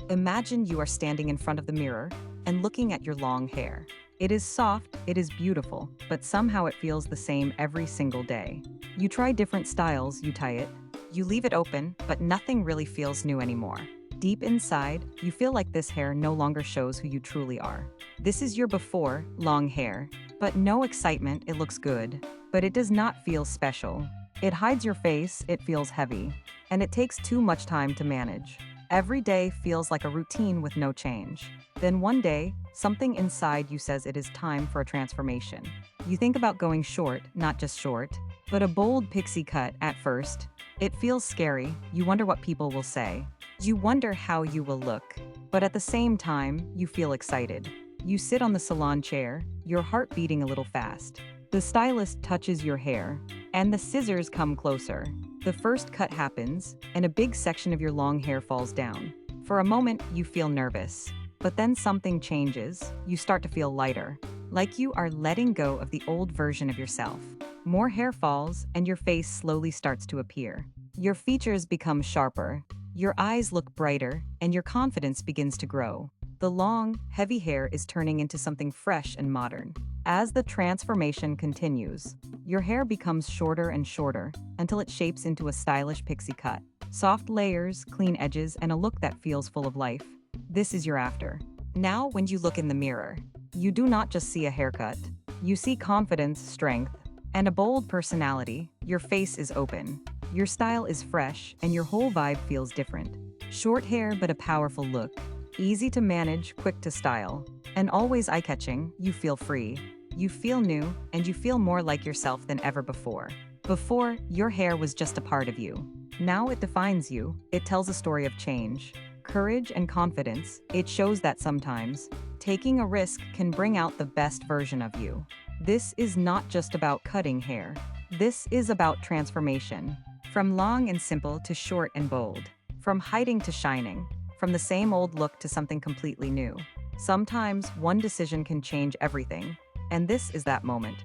Imagine you are standing in front of the mirror and looking at your long hair. It is soft, it is beautiful, but somehow it feels the same every single day. You try different styles, you tie it, you leave it open, but nothing really feels new anymore. Deep inside, you feel like this hair no longer shows who you truly are. This is your before, long hair, but no excitement, it looks good, but it does not feel special. It hides your face, it feels heavy, and it takes too much time to manage. Every day feels like a routine with no change. Then one day, something inside you says it is time for a transformation. You think about going short, not just short, but a bold pixie cut at first. It feels scary, you wonder what people will say. You wonder how you will look, but at the same time, you feel excited. You sit on the salon chair, your heart beating a little fast. The stylist touches your hair, and the scissors come closer. The first cut happens, and a big section of your long hair falls down. For a moment, you feel nervous. But then something changes. You start to feel lighter, like you are letting go of the old version of yourself. More hair falls, and your face slowly starts to appear. Your features become sharper, your eyes look brighter, and your confidence begins to grow. The long, heavy hair is turning into something fresh and modern. As the transformation continues, your hair becomes shorter and shorter until it shapes into a stylish pixie cut. Soft layers, clean edges, and a look that feels full of life. This is your after. Now, when you look in the mirror, you do not just see a haircut. You see confidence, strength, and a bold personality. Your face is open. Your style is fresh, and your whole vibe feels different. Short hair, but a powerful look. Easy to manage, quick to style, and always eye-catching. You feel free. You feel new, and you feel more like yourself than ever before. Before, your hair was just a part of you. Now it defines you. It tells a story of change, courage, and confidence. It shows that sometimes, taking a risk can bring out the best version of you. This is not just about cutting hair. This is about transformation. From long and simple to short and bold. From hiding to shining. From the same old look to something completely new. Sometimes one decision can change everything, and this is that moment.